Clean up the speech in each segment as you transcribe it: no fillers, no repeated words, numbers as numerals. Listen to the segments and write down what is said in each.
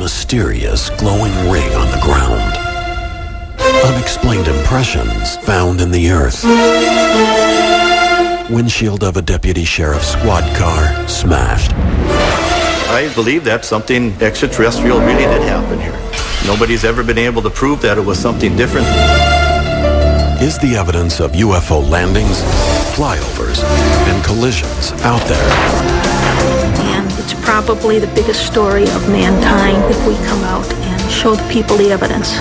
mysterious glowing ring on the ground. Unexplained impressions found in the earth. Windshield of a deputy sheriff's squad car smashed. I believe that something extraterrestrial really did happen here. Nobody's ever been able to prove that it was something different. Is the evidence of UFO landings, flyovers, and collisions out there? And it's probably the biggest story of mankind if we come out and show the people the evidence.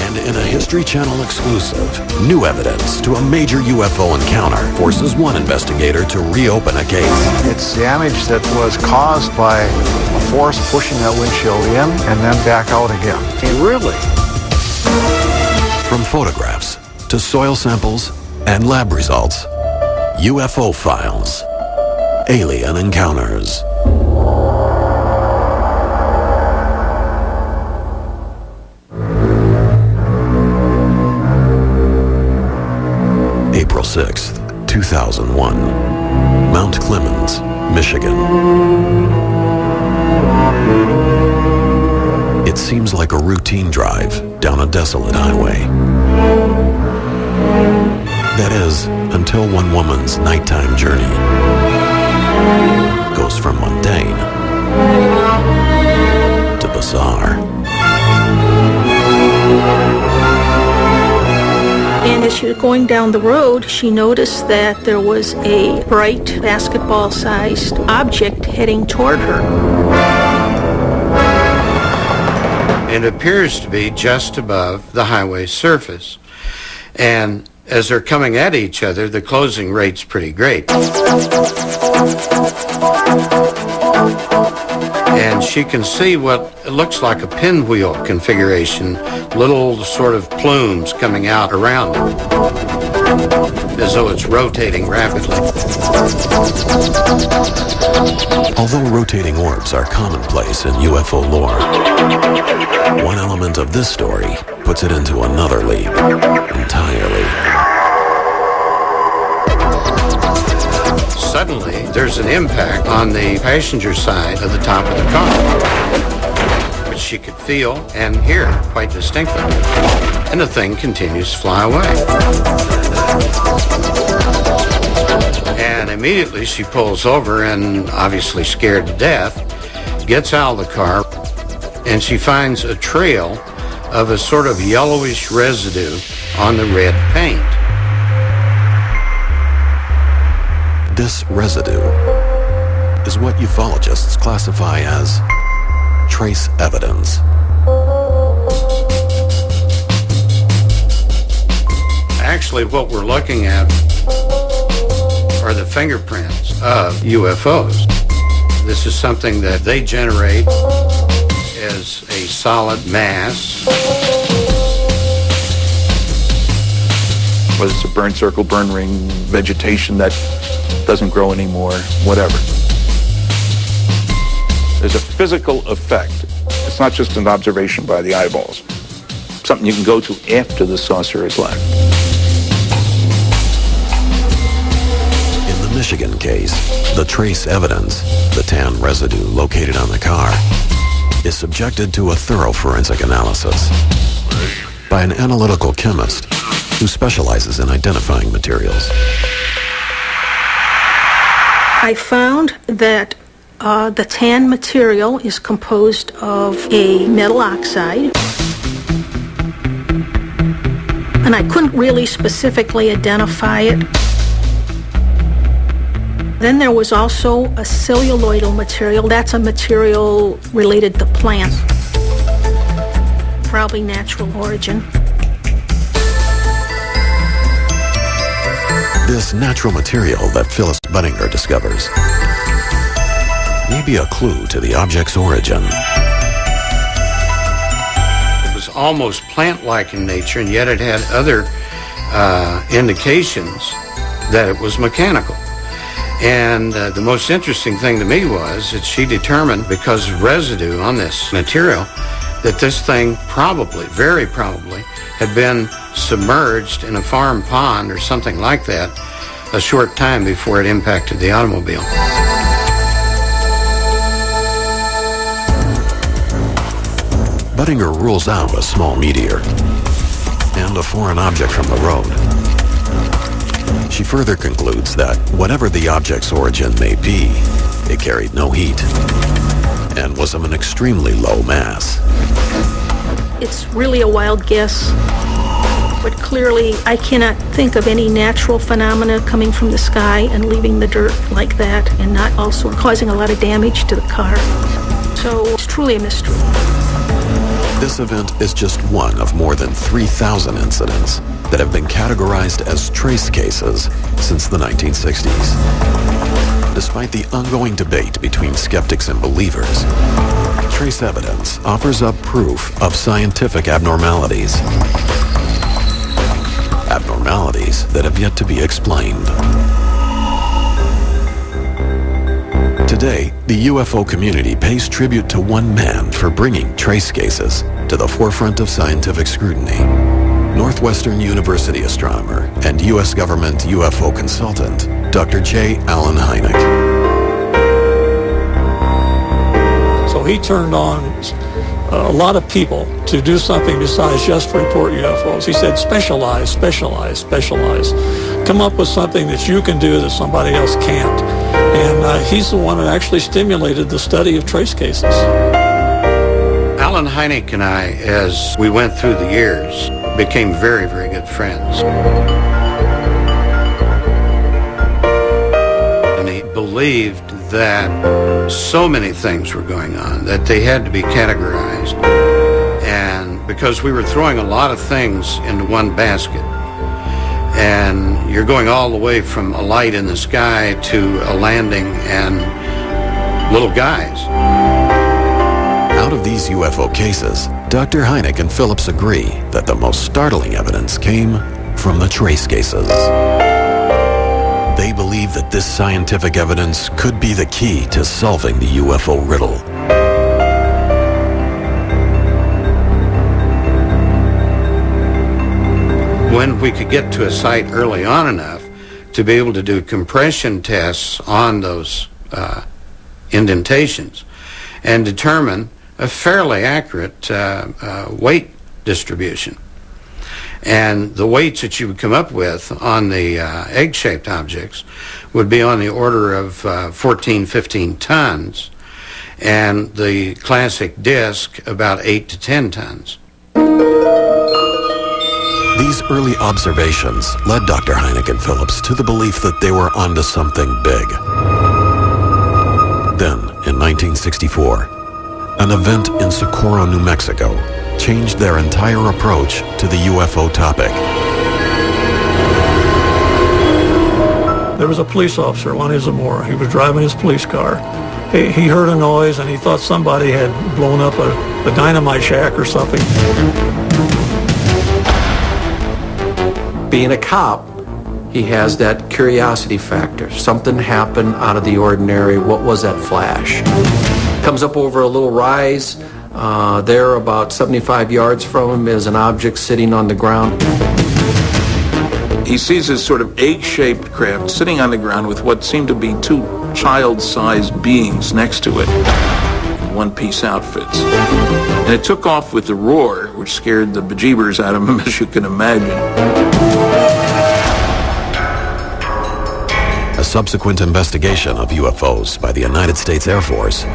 And in a History Channel exclusive, new evidence to a major UFO encounter forces one investigator to reopen a case. It's damage that was caused by a force pushing that windshield in and then back out again. Really? From photographs to soil samples and lab results, UFO files, alien encounters. April 6th, 2001, Mount Clemens, Michigan. It seems like a routine drive down a desolate highway. That is, until one woman's nighttime journey goes from mundane to bizarre. And as she was going down the road, she noticed that there was a bright basketball-sized object heading toward her. It appears to be just above the highway surface. And as they're coming at each other, the closing rate's pretty great. And she can see what looks like a pinwheel configuration, little sort of plumes coming out around it, as though it's rotating rapidly. Although rotating orbs are commonplace in UFO lore, one element of this story puts it into another league entirely. Suddenly, there's an impact on the passenger side of the top of the car, which she could feel and hear quite distinctly. And the thing continues to fly away. And immediately she pulls over and, obviously scared to death, gets out of the car, and she finds a trail of a sort of yellowish residue on the red paint. This residue is what ufologists classify as trace evidence. Actually, what we're looking at are the fingerprints of UFOs. This is something that they generate as a solid mass. Whether it's a burn circle, burn ring, vegetation that doesn't grow anymore, whatever. There's a physical effect. It's not just an observation by the eyeballs. Something you can go to after the saucer is left. In the Michigan case, the trace evidence, the tan residue located on the car, is subjected to a thorough forensic analysis by an analytical chemist who specializes in identifying materials. I found that the tan material is composed of a metal oxide, and I couldn't really specifically identify it. Then there was also a celluloidal material. That's a material related to plants, probably natural origin. This natural material that Phyllis Buninger discovers may be a clue to the object's origin. It was almost plant-like in nature, and yet it had other indications that it was mechanical. And the most interesting thing to me was that she determined, because of residue on this material, that this thing probably, very probably, had been submerged in a farm pond or something like that a short time before it impacted the automobile. Uttinger rules out a small meteor and a foreign object from the road. She further concludes that whatever the object's origin may be, it carried no heat and was of an extremely low mass. It's really a wild guess, but clearly I cannot think of any natural phenomena coming from the sky and leaving the dirt like that and not also causing a lot of damage to the car. So it's truly a mystery. This event is just one of more than 3,000 incidents that have been categorized as trace cases since the 1960s. Despite the ongoing debate between skeptics and believers, trace evidence offers up proof of scientific abnormalities. Abnormalities that have yet to be explained. Today, the UFO community pays tribute to one man for bringing trace cases to the forefront of scientific scrutiny. Northwestern University astronomer and U.S. government UFO consultant, Dr. J. Allen Hynek. So he turned on a lot of people to do something besides just report UFOs. He said, specialize, specialize, specialize. Come up with something that you can do that somebody else can't. And he's the one that actually stimulated the study of trace cases. Allen Hynek and I, as we went through the years, became very, very good friends. And he believed that so many things were going on that they had to be categorized. And because we were throwing a lot of things into one basket, and you're going all the way from a light in the sky to a landing and little guys. Out of these UFO cases, Dr. Hynek and Phillips agree that the most startling evidence came from the trace cases. They believe that this scientific evidence could be the key to solving the UFO riddle. When we could get to a site early on enough to be able to do compression tests on those indentations and determine a fairly accurate weight distribution. And the weights that you would come up with on the egg-shaped objects would be on the order of 14, 15 tons, and the classic disc about 8 to 10 tons. These early observations led Dr. Hynek and Phillips to the belief that they were onto something big. Then, in 1964, an event in Socorro, New Mexico, changed their entire approach to the UFO topic. There was a police officer, Lonnie Zamora. He was driving his police car. He heard a noise and he thought somebody had blown up a dynamite shack or something. Being a cop, he has that curiosity factor. Something happened out of the ordinary. What was that flash? Comes up over a little rise. There, about 75 yards from him, is an object sitting on the ground. He sees this sort of egg-shaped craft sitting on the ground with what seemed to be two child-sized beings next to it in one-piece outfits. And it took off with a roar, which scared the bejeebers out of him, as you can imagine. A subsequent investigation of UFOs by the United States Air Force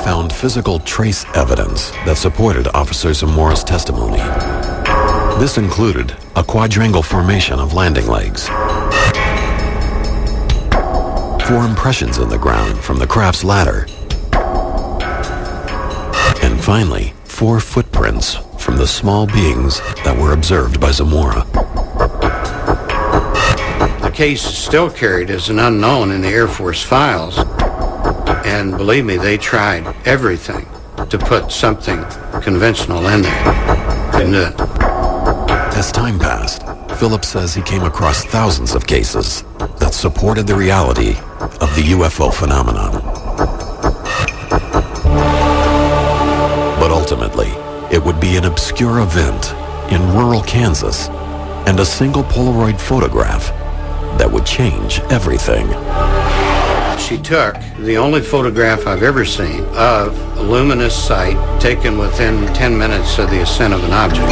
found physical trace evidence that supported Officer Zamora's testimony. This included a quadrangle formation of landing legs, 4 impressions in the ground from the craft's ladder, and finally, 4 footprints from the small beings that were observed by Zamora. The case is still carried as an unknown in the Air Force files. And believe me, they tried everything to put something conventional in there. Couldn't do it. As time passed, Phillips says he came across thousands of cases that supported the reality of the UFO phenomenon. But ultimately, it would be an obscure event in rural Kansas and a single Polaroid photograph that would change everything. she took the only photograph I've ever seen of a luminous sight taken within 10 minutes of the ascent of an object.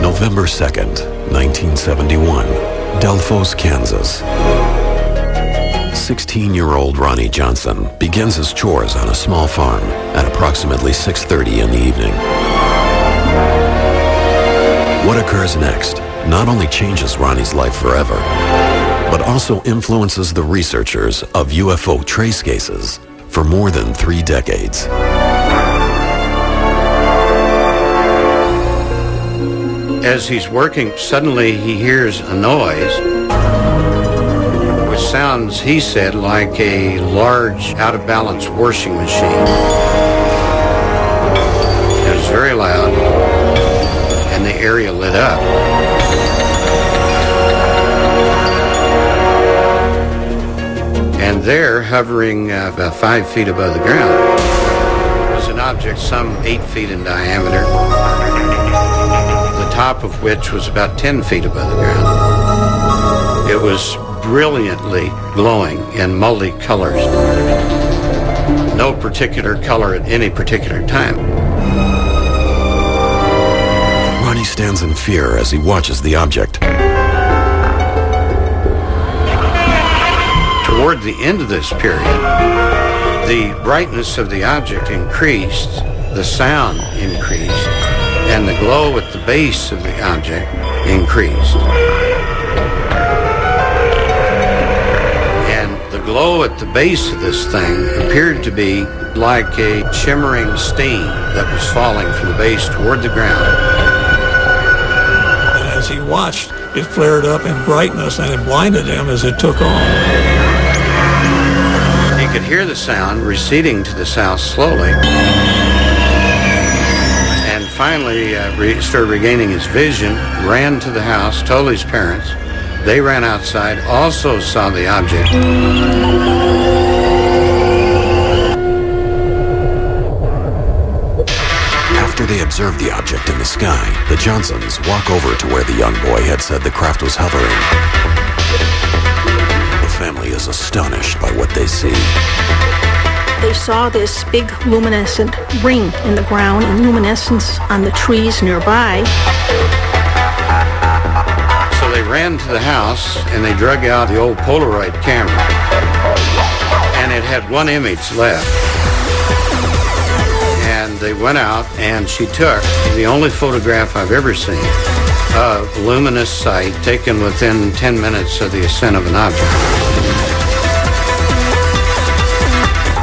November 2nd, 1971, Delphos, Kansas. 16-year-old Ronnie Johnson begins his chores on a small farm at approximately 6:30 in the evening. What occurs next not only changes Ronnie's life forever, but also influences the researchers of UFO trace cases for more than 3 decades. As he's working, suddenly he hears a noise, which sounds, he said, like a large, out-of-balance washing machine. It was very loud, and the area lit up. And there, hovering about 5 feet above the ground, was an object some 8 feet in diameter, the top of which was about 10 feet above the ground. It was brilliantly glowing in multi-colors. No particular color at any particular time. Ronnie stands in fear as he watches the object. Toward the end of this period, the brightness of the object increased, the sound increased, and the glow at the base of the object increased. And the glow at the base of this thing appeared to be like a shimmering steam that was falling from the base toward the ground. And as he watched, it flared up in brightness and it blinded him as it took on. He could hear the sound receding to the south slowly. Finally started regaining his vision, ran to the house, told his parents. They ran outside, also saw the object. After they observe the object in the sky, the Johnsons walk over to where the young boy had said the craft was hovering. The family is astonished by what they see. They saw this big luminescent ring in the ground and luminescence on the trees nearby. So they ran to the house and they drug out the old Polaroid camera. And it had one image left. And they went out and she took the only photograph I've ever seen of luminous sight taken within 10 minutes of the ascent of an object.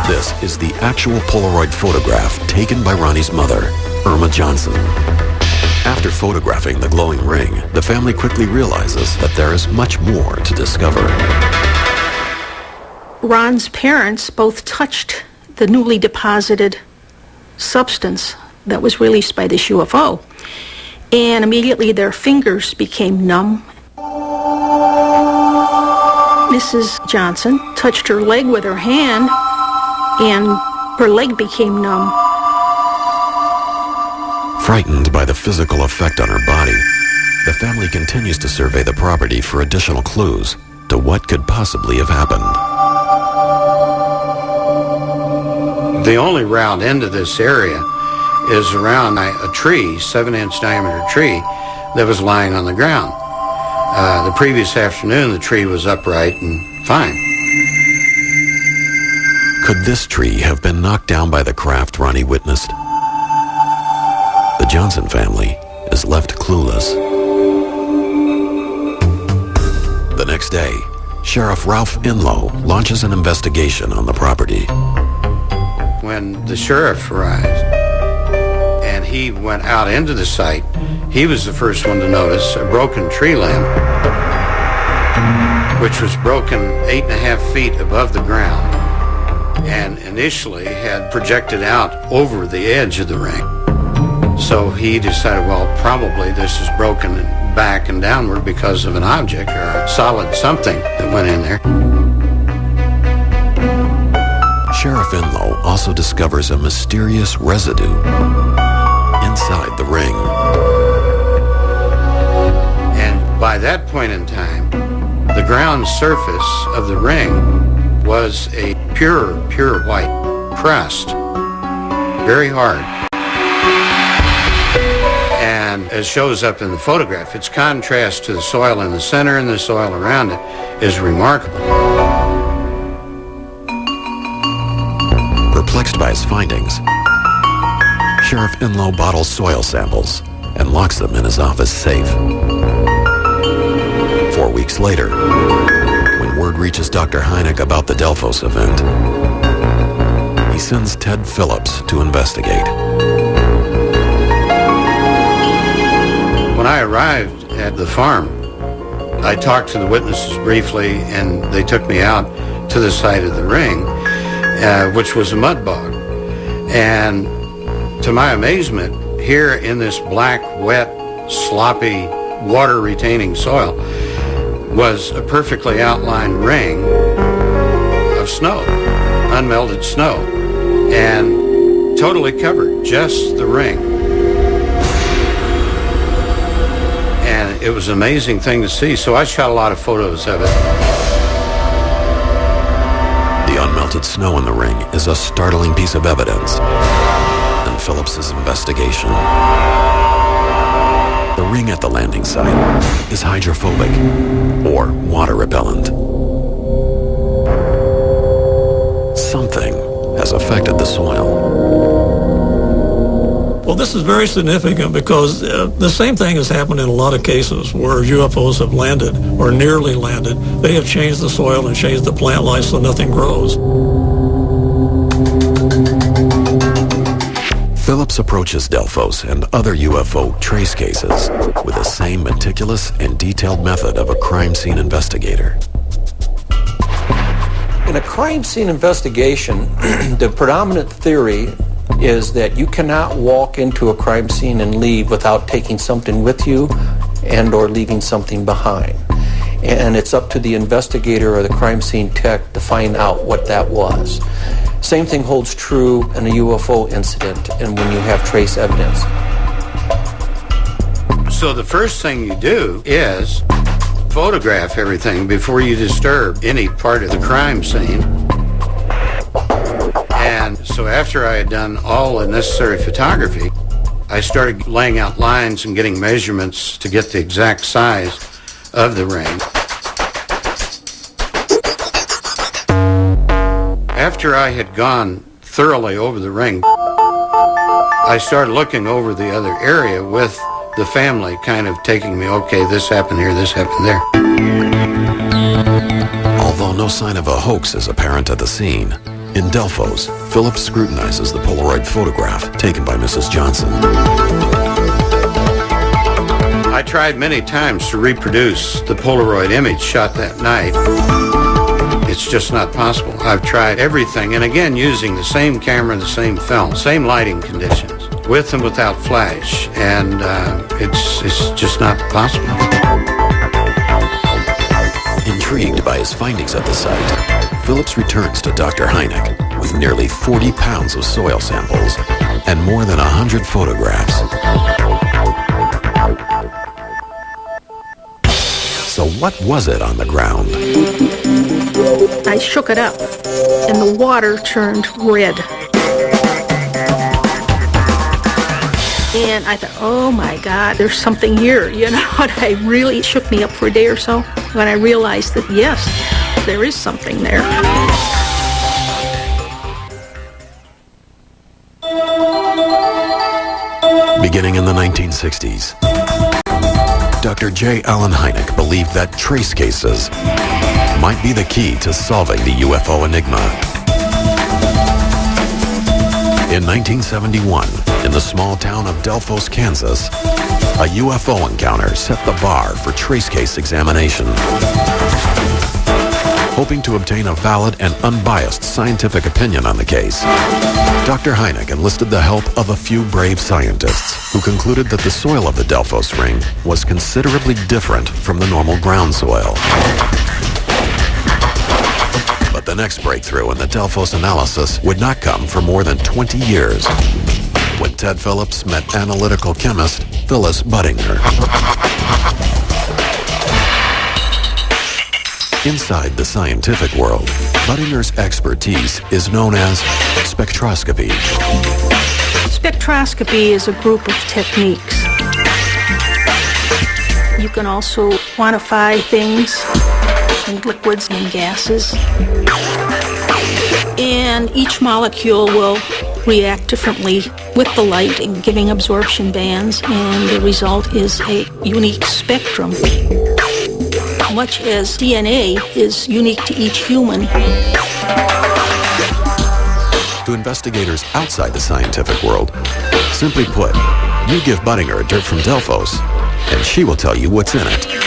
This is the actual Polaroid photograph taken by Ronnie's mother, Irma Johnson. After photographing the glowing ring, the family quickly realizes that there is much more to discover. Ron's parents both touched the newly deposited substance that was released by this UFO, and immediately their fingers became numb. Mrs. Johnson touched her leg with her hand, and her leg became numb. Frightened by the physical effect on her body, the family continues to survey the property for additional clues to what could possibly have happened. The only route into this area is around a tree, 7-inch diameter tree, that was lying on the ground. The previous afternoon, the tree was upright and fine. Could this tree have been knocked down by the craft Ronnie witnessed? The Johnson family is left clueless. The next day, Sheriff Ralph Inlow launches an investigation on the property. When the sheriff arrived and he went out into the site, he was the first one to notice a broken tree limb, which was broken 8.5 feet above the ground and initially had projected out over the edge of the ring. So he decided, well, probably this is broken back and downward because of an object or a solid something that went in there. Sheriff Enlow also discovers a mysterious residue inside the ring. And by that point in time, the ground surface of the ring was a pure white crust, very hard. And as shows up in the photograph, its contrast to the soil in the center and the soil around it is remarkable. Perplexed by his findings, Sheriff Enlow bottles soil samples and locks them in his office safe. 4 weeks later, when word reaches Dr. Hynek about the Delphos event, he sends Ted Phillips to investigate. When I arrived at the farm, I talked to the witnesses briefly, and they took me out to the site of the ring, which was a mud bog. And to my amazement, here in this black, wet, sloppy, water-retaining soil was a perfectly outlined ring of snow, unmelted snow, and totally covered, just the ring. And it was an amazing thing to see, so I shot a lot of photos of it. The unmelted snow in the ring is a startling piece of evidence in Phillips's investigation. The ring at the landing site is hydrophobic, or water repellent. Something has affected the soil. Well, this is very significant because the same thing has happened in a lot of cases where UFOs have landed or nearly landed. They have changed the soil and changed the plant life so nothing grows. Phillips approaches Delphos and other UFO trace cases with the same meticulous and detailed method of a crime scene investigator. In a crime scene investigation, the predominant theory is that you cannot walk into a crime scene and leave without taking something with you and or leaving something behind. And it's up to the investigator or the crime scene tech to find out what that was. Same thing holds true in a UFO incident and when you have trace evidence. So the first thing you do is photograph everything before you disturb any part of the crime scene. And so after I had done all the necessary photography, I started laying out lines and getting measurements to get the exact size of the ring. After I had gone thoroughly over the ring, I started looking over the other area with the family kind of taking me, okay, this happened here, this happened there. Although no sign of a hoax is apparent at the scene, in Delphos, Phillips scrutinizes the Polaroid photograph taken by Mrs. Johnson. I tried many times to reproduce the Polaroid image shot that night. It's just not possible. I've tried everything, and again, using the same camera, the same film, same lighting conditions, with and without flash, and it's just not possible. Intrigued by his findings at the site, Phillips returns to Dr. Hynek with nearly 40 pounds of soil samples and more than 100 photographs. So what was it on the ground? I shook it up, and the water turned red. And I thought, oh my God, there's something here, you know, and it shook me up for a day or so when I realized that, yes, there is something there. Beginning in the 1960s, Dr. J. Allen Hynek believed that trace cases might be the key to solving the UFO enigma. In 1971, in the small town of Delphos, Kansas, a UFO encounter set the bar for trace case examination. Hoping to obtain a valid and unbiased scientific opinion on the case, Dr. Hynek enlisted the help of a few brave scientists who concluded that the soil of the Delphos ring was considerably different from the normal ground soil. But the next breakthrough in the Delphos analysis would not come for more than 20 years, when Ted Phillips met analytical chemist Phyllis Budinger. Inside the scientific world, Budinger's expertise is known as spectroscopy. Spectroscopy is a group of techniques. You can also quantify things in liquids and gases. And each molecule will react differently with the light in giving absorption bands, and the result is a unique spectrum. Much as DNA is unique to each human. To investigators outside the scientific world, simply put, you give Budinger dirt from Delphos, and she will tell you what's in it.